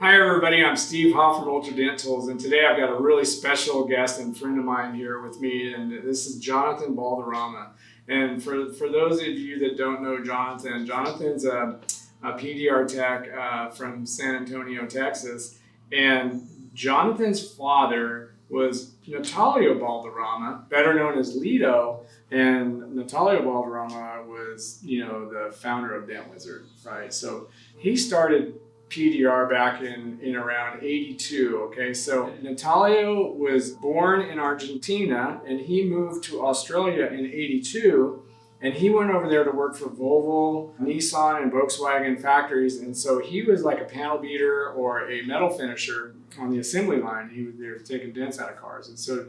Hi everybody, I'm Steve Hoff from Ultra Dent Tools, and today I've got a really special guest and friend of mine here with me, and this is Jonathan Balderrama. And for those of you that don't know Jonathan's a PDR tech from San Antonio, Texas, and Jonathan's father was Natalio Balderrama, better known as Lido, and Natalio Balderrama was, the founder of Dent Wizard, right? So he started PDR back in around 82, okay? So Natalio was born in Argentina and he moved to Australia in 82, and he went over there to work for Volvo, Nissan, and Volkswagen factories, and so he was like a panel beater or a metal finisher on the assembly line. They were taking dents out of cars, and so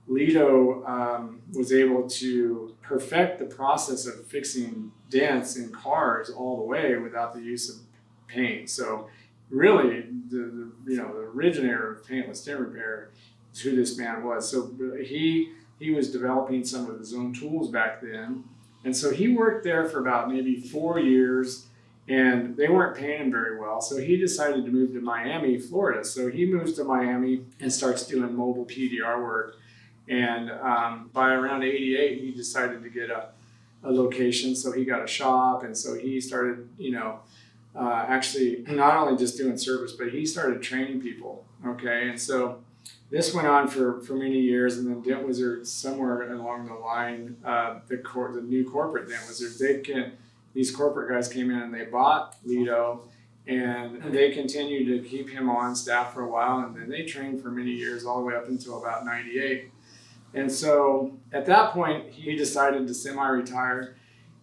Lido was able to perfect the process of fixing dents in cars all the way without the use of paint. So really the originator of paintless dent repair is who this man was. So he was developing some of his own tools back then, and so he worked there for about maybe 4 years, and they weren't paying him very well, so he decided to move to Miami, Florida. So he moves to Miami and starts doing mobile PDR work, and by around 88 he decided to get a location, so he got a shop, and so he started actually not only just doing service, but he started training people, okay? And so this went on for many years, and then Dent Wizard, somewhere along the line, the new corporate Dent Wizard, these corporate guys came in and they bought Lido, and they continued to keep him on staff for a while, and then they trained for many years, all the way up until about 98. And so at that point, he decided to semi-retire.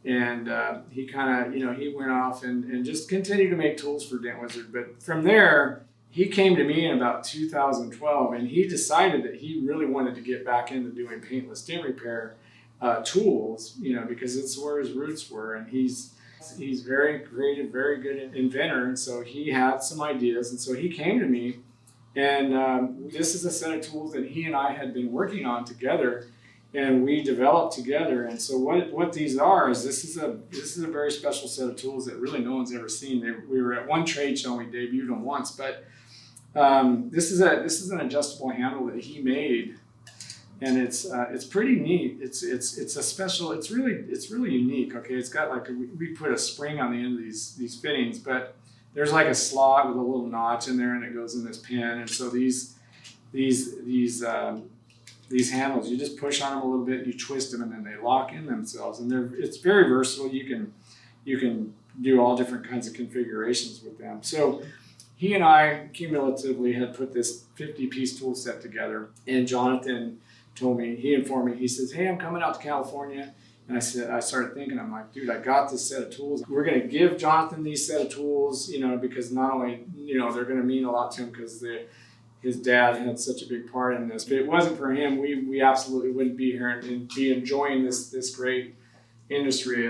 And he kind of, he went off and just continued to make tools for Dent Wizard. But from there, he came to me in about 2012, and he decided that he really wanted to get back into doing paintless dent repair tools, because it's where his roots were. And he's very creative, very good inventor. And so he had some ideas. And so he came to me, and this is a set of tools that he and I had been working on together, and we developed together. And so what these are is this is a very special set of tools that really no one's ever seen. We were at one trade show and we debuted them once, but this is an adjustable handle that he made, and it's pretty neat. It's a special. It's really unique. Okay, it's got we put a spring on the end of these fittings, but there's like a slot with a little notch in there, and it goes in this pin. And so these handles, you just push on them a little bit, you twist them, and then they lock in themselves. And it's very versatile. You can do all different kinds of configurations with them. So he and I cumulatively had put this 50-piece tool set together, and Jonathan he informed me, he says, "Hey, I'm coming out to California." And I started thinking, I'm like, dude, I got this set of tools. We're going to give Jonathan these set of tools, because not only, they're going to mean a lot to him because his dad had such a big part in this. But it wasn't for him, we absolutely wouldn't be here and be enjoying this great industry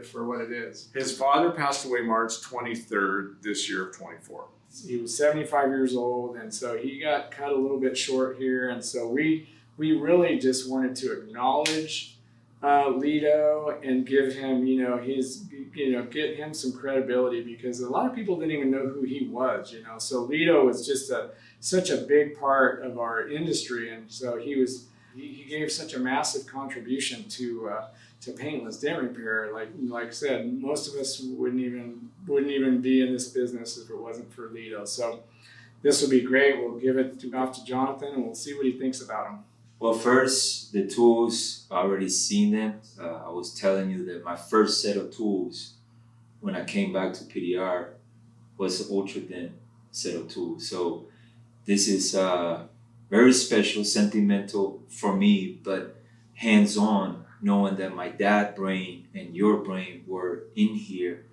for what it is. His father passed away March 23rd this year of 24. He was 75 years old, and so he got cut a little bit short here. And so we really just wanted to acknowledge Lido and give him, get him some credibility, because a lot of people didn't even know who he was, So Lido was just such a big part of our industry, and so he gave such a massive contribution to paintless dent repair. Like I said, most of us wouldn't even be in this business if it wasn't for Lido. So this will be great. We'll give it off to Jonathan, and we'll see what he thinks about them. Well, first, the tools, I already seen them. I was telling you that my first set of tools when I came back to PDR was the Ultra Dent set of tools. So this is very special, sentimental for me, but hands-on, knowing that my dad's brain and your brain were in here,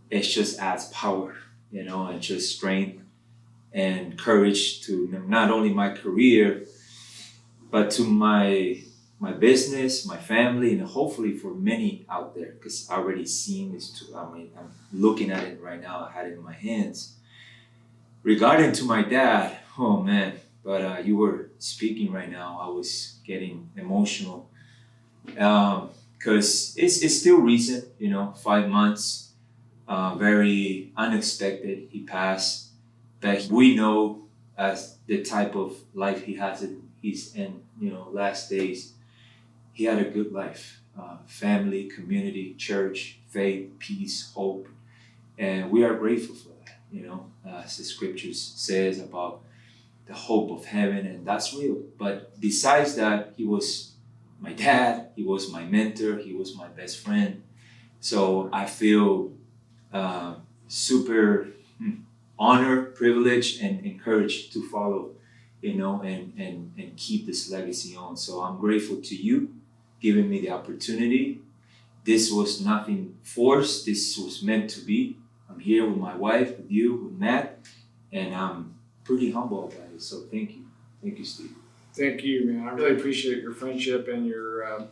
it just adds power, and just strength and courage to not only my career, but to my business, my family, and hopefully for many out there, because I already seen this too. I'm looking at it right now. I had it in my hands. Regarding to my dad, oh man, but you were speaking right now, I was getting emotional. Because it's still recent, 5 months, very unexpected. He passed that we know as the type of life he has in his last days. He had a good life, family, community, church, faith, peace, hope, and we are grateful for that. As the scriptures says about the hope of heaven, and that's real. But besides that, he was my dad, he was my mentor, he was my best friend. So I feel super honored, privileged, and encouraged to follow, and keep this legacy on. So I'm grateful to you giving me the opportunity. This was nothing forced, this was meant to be. I'm here with my wife, with you, with Matt, and I'm pretty humble about it. So thank you. Thank you, Steve. Thank you, man. I really appreciate your friendship, and you're an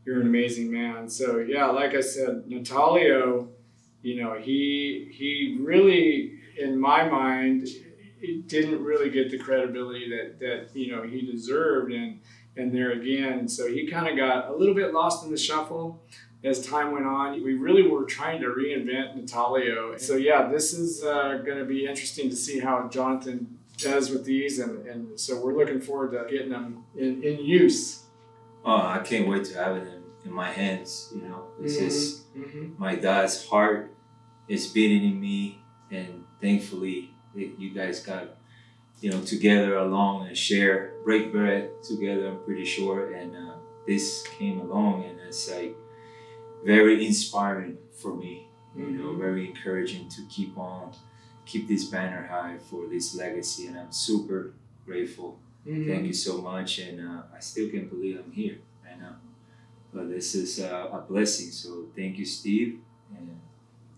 amazing man. So yeah, like I said, Natalio, he really, in my mind, it didn't really get the credibility that he deserved, and there again, so he kind of got a little bit lost in the shuffle as time went on. We really were trying to reinvent Natalio. So yeah, this is going to be interesting to see how Jonathan does with these, and so we're looking forward to getting them in use. Oh, I can't wait to have it in my hands. This is my dad's heart is beating in me, and thankfully you guys got together along and break bread together, I'm pretty sure, and this came along, and it's like very inspiring for me, very encouraging to keep this banner high for this legacy, and I'm super grateful. Thank you so much, and I still can't believe I'm here right now, but this is a blessing, so thank you, Steve, and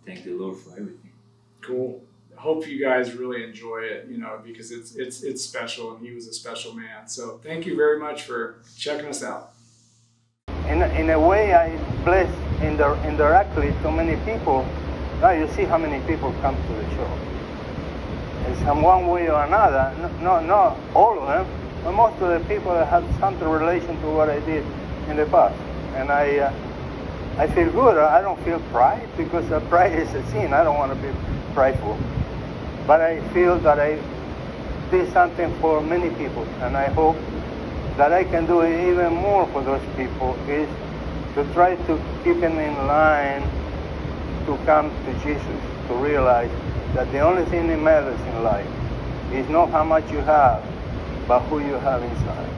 thank the Lord for everything. Cool. Hope you guys really enjoy it, because it's special, and he was a special man. So thank you very much for checking us out. In a way, I bless indirectly to many people. Now you see how many people come to the show. It's in one way or another, not all of them, but most of the people that have some relation to what I did in the past. And I feel good. I don't feel pride, because pride is a sin. I don't want to be prideful. But I feel that I did something for many people, and I hope that I can do even more for those people, is to try to keep them in line to come to Jesus, to realize that the only thing that matters in life is not how much you have, but who you have inside.